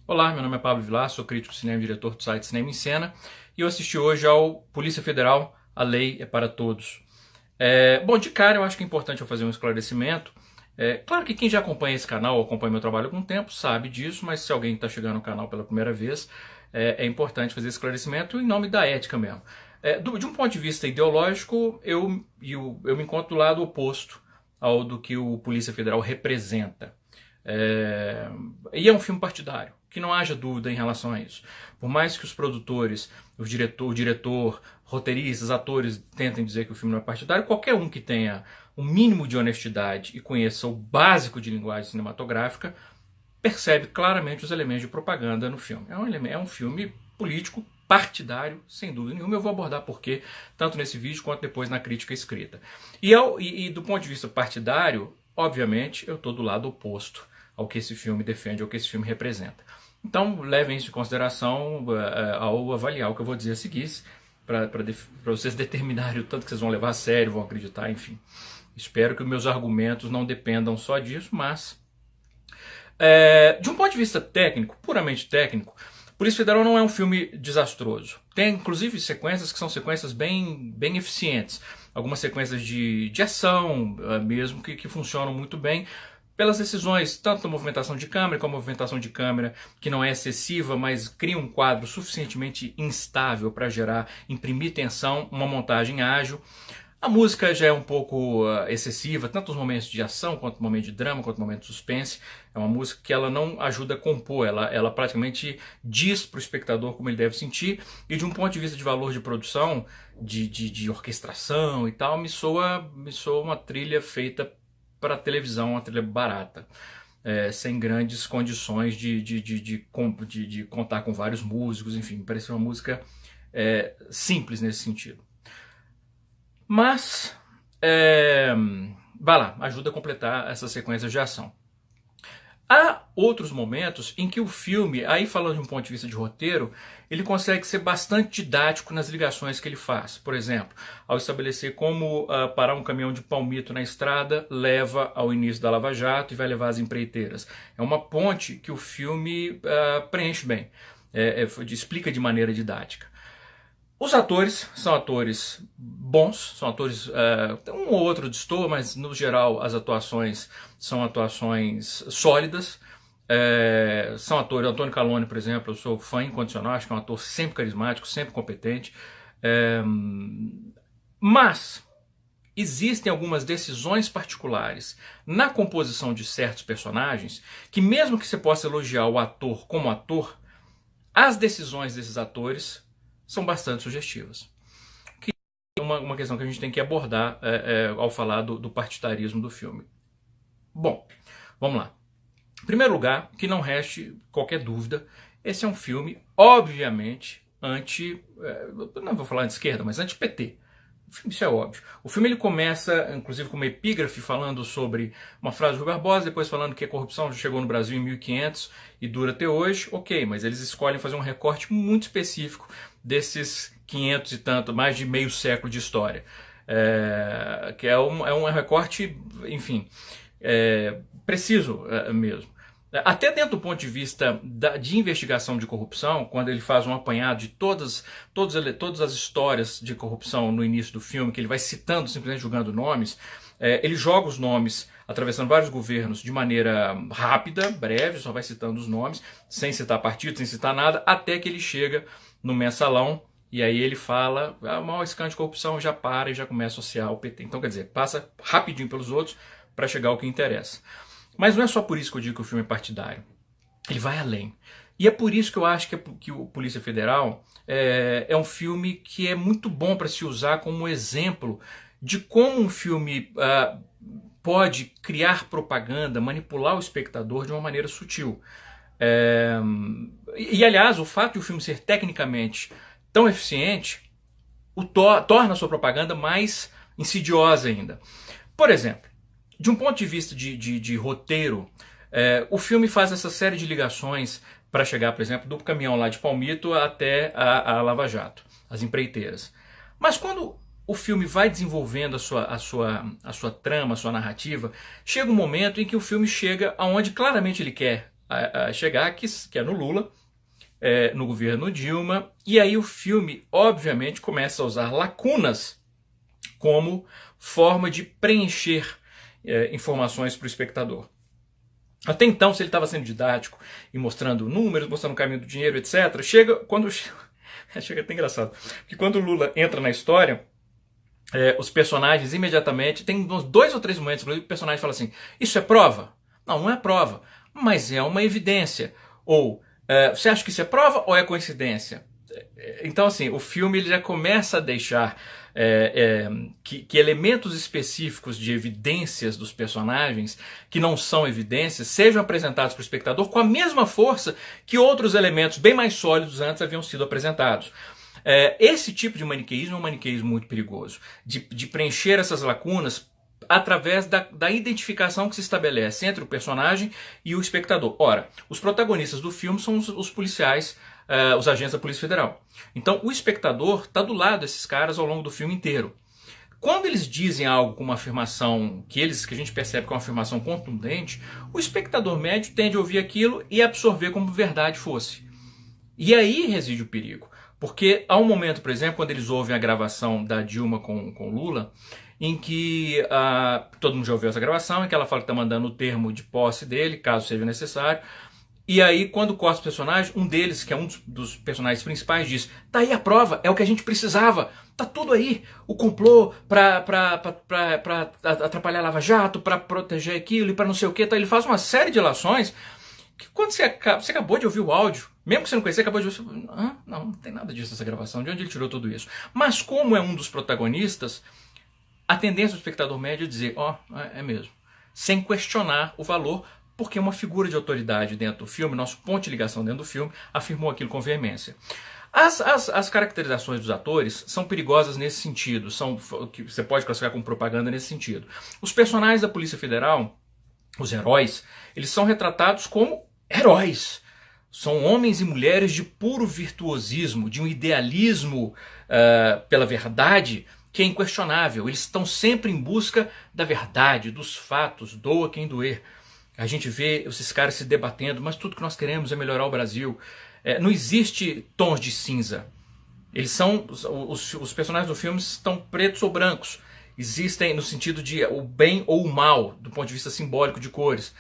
Olá, meu nome é Pablo Vilar, sou crítico de cinema e diretor do site Cinema em Cena e eu assisti hoje ao Polícia Federal, A Lei é para Todos. Bom, de cara eu acho que é importante eu fazer um esclarecimento. Claro que quem já acompanha esse canal, ou acompanha meu trabalho há algum tempo, sabe disso, mas se alguém está chegando no canal pela primeira vez, é importante fazer esse esclarecimento em nome da ética mesmo. De um ponto de vista ideológico, eu me encontro do lado oposto ao do que o Polícia Federal representa. E é um filme partidário, que não haja dúvida em relação a isso. Por mais que os produtores, o diretor, roteiristas, atores tentem dizer que o filme não é partidário, qualquer um que tenha um mínimo de honestidade e conheça o básico de linguagem cinematográfica percebe claramente os elementos de propaganda no filme. É um filme político partidário, sem dúvida nenhuma. Eu vou abordar porquê, tanto nesse vídeo quanto depois na crítica escrita. E do ponto de vista partidário, obviamente, eu estou do lado oposto ao que esse filme defende, ao que esse filme representa. Então, levem isso em consideração ao avaliar o que eu vou dizer a seguir, para vocês determinarem o tanto que vocês vão levar a sério, vão acreditar, enfim. Espero que os meus argumentos não dependam só disso, mas... de um ponto de vista técnico, puramente técnico, Polícia Federal não é um filme desastroso. Tem, inclusive, sequências que são sequências bem eficientes. Algumas sequências de ação mesmo, que funcionam muito bem, pelas decisões, tanto da movimentação de câmera, como a movimentação de câmera que não é excessiva, mas cria um quadro suficientemente instável para imprimir tensão, uma montagem ágil. A música já é um pouco excessiva, tanto nos momentos de ação, quanto no momento de drama, quanto no momento de suspense. É uma música que ela não ajuda a compor, ela praticamente diz para o espectador como ele deve sentir, e de um ponto de vista de valor de produção, de orquestração e tal, me soa uma trilha feita para televisão, uma trilha barata, sem grandes condições de contar com vários músicos, enfim, parece uma música simples nesse sentido. Mas, vai lá, ajuda a completar essa sequência de ação. Há outros momentos em que o filme, aí falando de um ponto de vista de roteiro, ele consegue ser bastante didático nas ligações que ele faz. Por exemplo, ao estabelecer como parar um caminhão de palmito na estrada leva ao início da Lava Jato e vai levar às empreiteiras. É uma ponte que o filme preenche bem, explica de maneira didática. Os atores são atores bons, são atores, um ou outro destoa, mas no geral as atuações são atuações sólidas. São atores, Antônio Calone, por exemplo, eu sou fã incondicional, acho que é um ator sempre carismático, sempre competente. Mas existem algumas decisões particulares na composição de certos personagens que, mesmo que você possa elogiar o ator como ator, as decisões desses atores são bastante sugestivas. Que é uma questão que a gente tem que abordar ao falar do partidarismo do filme. Bom, vamos lá. Em primeiro lugar, que não reste qualquer dúvida, esse é um filme, obviamente, não vou falar de esquerda, mas anti-PT. Isso é óbvio. O filme ele começa, inclusive, com uma epígrafe falando sobre uma frase do Rui Barbosa, depois falando que a corrupção já chegou no Brasil em 1500 e dura até hoje. Ok, mas eles escolhem fazer um recorte muito específico desses 500 e tanto, mais de meio século de história. Que é um recorte, enfim, preciso mesmo. Até dentro do ponto de vista de investigação de corrupção, quando ele faz um apanhado de todas as histórias de corrupção no início do filme, que ele vai citando, simplesmente jogando nomes, ele joga os nomes, atravessando vários governos de maneira rápida, breve, só vai citando os nomes, sem citar partido, sem citar nada, até que ele chega no mensalão, e aí ele fala, o maior escândalo de corrupção, já para e já começa a associar ao PT. Então, quer dizer, passa rapidinho pelos outros para chegar ao que interessa. Mas não é só por isso que eu digo que o filme é partidário. Ele vai além. E é por isso que eu acho que o Polícia Federal é um filme que é muito bom para se usar como exemplo de como um filme pode criar propaganda, manipular o espectador de uma maneira sutil. Aliás, o fato de o filme ser tecnicamente tão eficiente torna a sua propaganda mais insidiosa ainda. Por exemplo, de um ponto de vista de roteiro, o filme faz essa série de ligações para chegar, por exemplo, do caminhão lá de Palmito até a Lava Jato, as empreiteiras. Mas quando o filme vai desenvolvendo a sua trama, a sua narrativa, chega um momento em que o filme chega aonde claramente ele quer a chegar, que é no Lula, no governo Dilma, e aí o filme, obviamente, começa a usar lacunas como forma de preencher informações para o espectador. Até então, se ele estava sendo didático e mostrando números, mostrando o caminho do dinheiro, etc., chega até engraçado, porque quando o Lula entra na história, os personagens imediatamente, tem uns 2 ou 3 momentos que o personagem fala assim, isso é prova? Não, não é prova, mas é uma evidência. Ou, você acha que isso é prova ou é coincidência? Então, assim, o filme ele já começa a deixar que elementos específicos de evidências dos personagens, que não são evidências, sejam apresentados para o espectador com a mesma força que outros elementos bem mais sólidos antes haviam sido apresentados. Esse tipo de maniqueísmo é um maniqueísmo muito perigoso, de preencher essas lacunas através da identificação que se estabelece entre o personagem e o espectador. Ora, os protagonistas do filme são os policiais, os agentes da Polícia Federal. Então o espectador está do lado desses caras ao longo do filme inteiro. Quando eles dizem algo com uma afirmação que a gente percebe que é uma afirmação contundente, o espectador médio tende a ouvir aquilo e absorver como verdade fosse. E aí reside o perigo. Porque há um momento, por exemplo, quando eles ouvem a gravação da Dilma com Lula, em que todo mundo já ouviu essa gravação, em que ela fala que está mandando o termo de posse dele, caso seja necessário. E aí, quando corta o personagem, um deles, que é um dos personagens principais, diz, tá aí a prova, é o que a gente precisava, tá tudo aí, o complô pra atrapalhar a Lava Jato, pra proteger aquilo e pra não sei o que, tá? Ele faz uma série de ilações que quando você acabou de ouvir o áudio, mesmo que você não conhecia, acabou de ouvir, não tem nada disso nessa gravação, de onde ele tirou tudo isso? Mas como é um dos protagonistas, a tendência do espectador médio é dizer, é mesmo, sem questionar o valor, porque uma figura de autoridade dentro do filme, nosso ponto de ligação dentro do filme, afirmou aquilo com veemência. As caracterizações dos atores são perigosas nesse sentido, que você pode classificar como propaganda nesse sentido. Os personagens da Polícia Federal, os heróis, eles são retratados como heróis. São homens e mulheres de puro virtuosismo, de um idealismo pela verdade que é inquestionável. Eles estão sempre em busca da verdade, dos fatos, doa quem doer. A gente vê esses caras se debatendo, mas tudo que nós queremos é melhorar o Brasil. Não existe tons de cinza. Eles são os personagens do filme estão pretos ou brancos. Existem no sentido de o bem ou o mal, do ponto de vista simbólico de cores.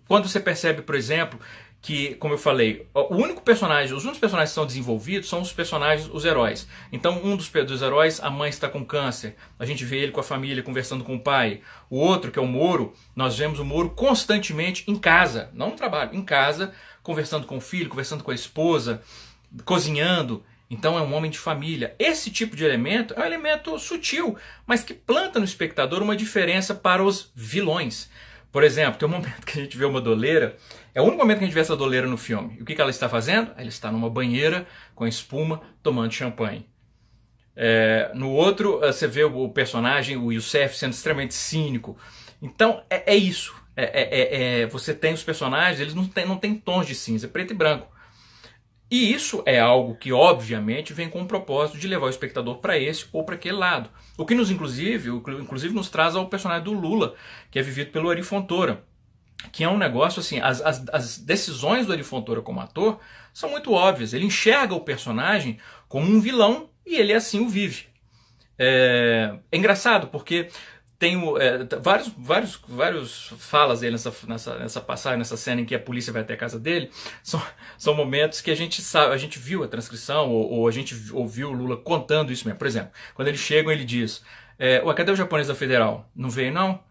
Quando você percebe, por exemplo, que, como eu falei, os únicos personagens que são desenvolvidos são os personagens, os heróis. Então, um dos heróis, a mãe está com câncer. A gente vê ele com a família, conversando com o pai. O outro, que é o Moro, nós vemos o Moro constantemente em casa, não no trabalho, em casa, conversando com o filho, conversando com a esposa, cozinhando. Então é um homem de família. Esse tipo de elemento é um elemento sutil, mas que planta no espectador uma diferença para os vilões. Por exemplo, tem um momento que a gente vê uma doleira, é o único momento que a gente vê essa doleira no filme. E o que ela está fazendo? Ela está numa banheira com espuma, tomando champanhe. No outro, você vê o personagem, o Youssef, sendo extremamente cínico. Então, é isso. Você tem os personagens, eles não têm tons de cinza, é preto e branco. E isso é algo que, obviamente, vem com o propósito de levar o espectador para esse ou para aquele lado. O que inclusive nos traz ao personagem do Lula, que é vivido pelo Ari Fontoura. Que é um negócio assim, as decisões do Ari Fontoura como ator são muito óbvias. Ele enxerga o personagem como um vilão e ele assim o vive. É engraçado porque tem vários falas dele nessa passagem, nessa cena em que a polícia vai até a casa dele. São momentos que a gente viu a transcrição ou a gente ouviu o Lula contando isso mesmo. Por exemplo, quando eles chegam ele diz, cadê o japonês da Federal? Não veio não?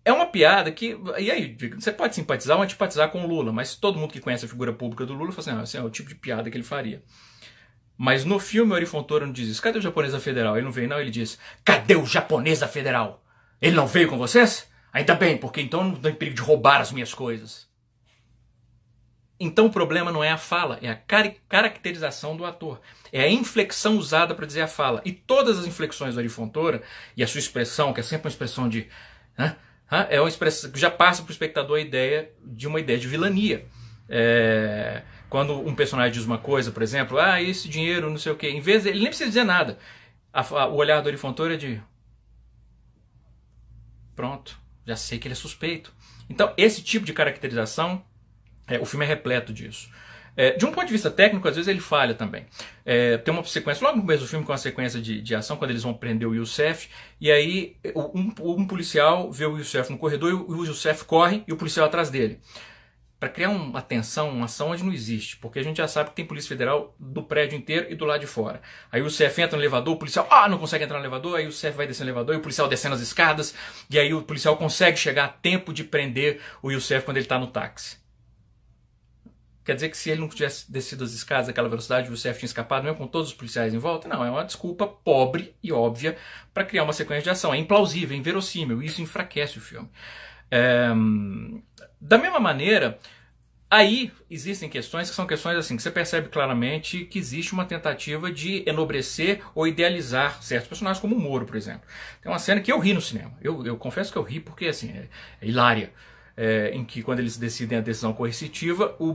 É uma piada que, e aí, você pode simpatizar ou antipatizar com o Lula, mas todo mundo que conhece a figura pública do Lula fala assim, esse é o tipo de piada que ele faria. Mas no filme o Ari Fontoura não diz isso. Cadê o japonês da Federal? Ele não veio não, ele diz, cadê o japonês da Federal? Ele não veio com vocês? Ainda bem, porque então não tem perigo de roubar as minhas coisas. Então o problema não é a fala, é a caracterização do ator. É a inflexão usada para dizer a fala. E todas as inflexões do Ari Fontoura, e a sua expressão, que é sempre uma expressão de... é uma expressão que já passa para o espectador uma ideia de vilania. Quando um personagem diz uma coisa, por exemplo, esse dinheiro, não sei o quê, em vez ele nem precisa dizer nada. O olhar do Ari Fontoura é de... Pronto, já sei que ele é suspeito. Então, esse tipo de caracterização, o filme é repleto disso. De um ponto de vista técnico, às vezes ele falha também. Tem uma sequência, logo no começo do filme, com uma sequência de ação, quando eles vão prender o Youssef, e aí um policial vê o Youssef no corredor e o Youssef corre e o policial atrás dele. Para criar uma tensão, uma ação onde não existe, porque a gente já sabe que tem polícia federal do prédio inteiro e do lado de fora. Aí o Youssef entra no elevador, o policial não consegue entrar no elevador, aí o Youssef vai descer no elevador e o policial descendo as escadas, e aí o policial consegue chegar a tempo de prender o Youssef quando ele está no táxi. Quer dizer que se ele não tivesse descido as escadas àquela velocidade, o Youssef tinha escapado mesmo com todos os policiais em volta? Não, é uma desculpa pobre e óbvia para criar uma sequência de ação. É implausível, é inverossímil, e isso enfraquece o filme. Da mesma maneira, aí existem questões que são questões assim, que você percebe claramente que existe uma tentativa de enobrecer ou idealizar certos personagens, como o Moro, por exemplo. Tem uma cena que eu ri no cinema. Eu confesso que eu ri porque assim, é hilária. Em que quando eles decidem a decisão coercitiva, o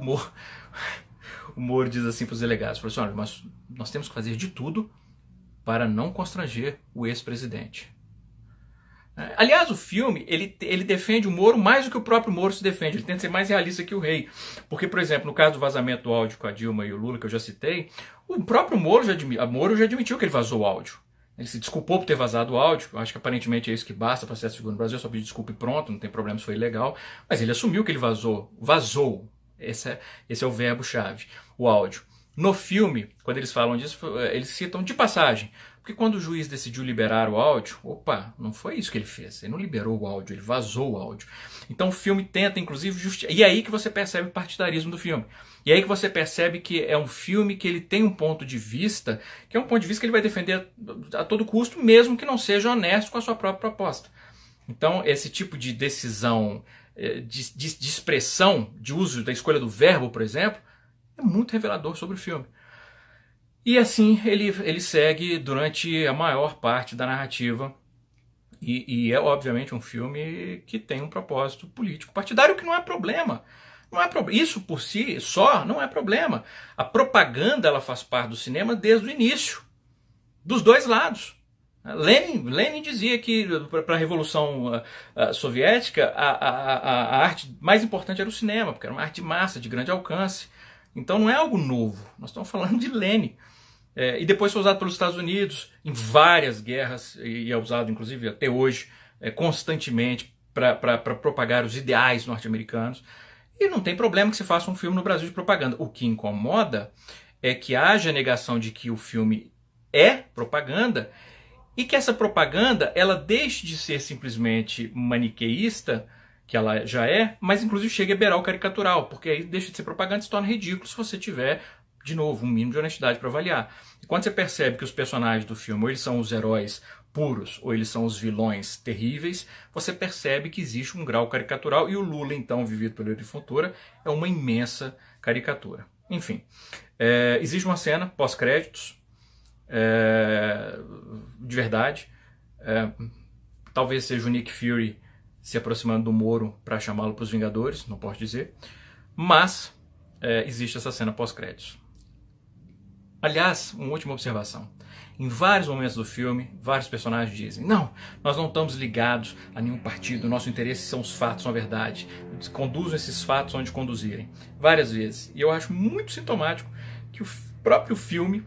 Moro diz assim para os delegados, assim, olha, mas nós temos que fazer de tudo para não constranger o ex-presidente. Aliás, o filme, ele defende o Moro mais do que o próprio Moro se defende. Ele tenta ser mais realista que o rei. Porque, por exemplo, no caso do vazamento do áudio com a Dilma e o Lula, que eu já citei, o próprio Moro já admitiu que ele vazou o áudio. Ele se desculpou por ter vazado o áudio. Eu acho que aparentemente é isso que basta para ser seguro no Brasil. Só pedir desculpa e pronto, não tem problema se foi ilegal. Mas ele assumiu que ele vazou. Vazou. Esse é o verbo-chave. O áudio. No filme, quando eles falam disso, eles citam de passagem. Porque quando o juiz decidiu liberar o áudio, não foi isso que ele fez. Ele não liberou o áudio, ele vazou o áudio. Então o filme tenta, inclusive, justificar. E é aí que você percebe o partidarismo do filme. E é aí que você percebe que é um filme que ele tem um ponto de vista, que é um ponto de vista que ele vai defender a todo custo, mesmo que não seja honesto com a sua própria proposta. Então, esse tipo de decisão, de expressão, de uso da escolha do verbo, por exemplo, é muito revelador sobre o filme. E assim ele segue durante a maior parte da narrativa. E é obviamente um filme que tem um propósito político partidário, que não é problema. Não é problema. Isso por si só não é problema. A propaganda ela faz parte do cinema desde o início, dos dois lados. Lenin dizia que para a Revolução Soviética a arte mais importante era o cinema, porque era uma arte de massa, de grande alcance. Então não é algo novo. Nós estamos falando de Lenin. E depois foi usado pelos Estados Unidos em várias guerras, e é usado inclusive até hoje, constantemente, para propagar os ideais norte-americanos. E não tem problema que se faça um filme no Brasil de propaganda. O que incomoda é que haja negação de que o filme é propaganda e que essa propaganda ela deixe de ser simplesmente maniqueísta, que ela já é, mas inclusive chega a beirar o caricatural, porque aí deixa de ser propaganda e se torna ridículo se você tiver, de novo, um mínimo de honestidade para avaliar. E quando você percebe que os personagens do filme ou eles são os heróis puros ou eles são os vilões terríveis, você percebe que existe um grau caricatural e o Lula, então, vivido pelo Henrique Fontoura, é uma imensa caricatura. Enfim, existe uma cena pós-créditos, de verdade, talvez seja o Nick Fury se aproximando do Moro para chamá-lo para os Vingadores, não posso dizer, mas existe essa cena pós-créditos. Aliás, uma última observação. Em vários momentos do filme, vários personagens dizem: não, nós não estamos ligados a nenhum partido, nosso interesse são os fatos, são a verdade. Conduzam esses fatos onde conduzirem. Várias vezes. E eu acho muito sintomático que o próprio filme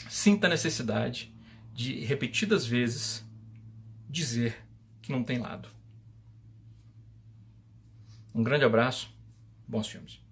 sinta a necessidade de, repetidas vezes, dizer que não tem lado. Um grande abraço, bons filmes.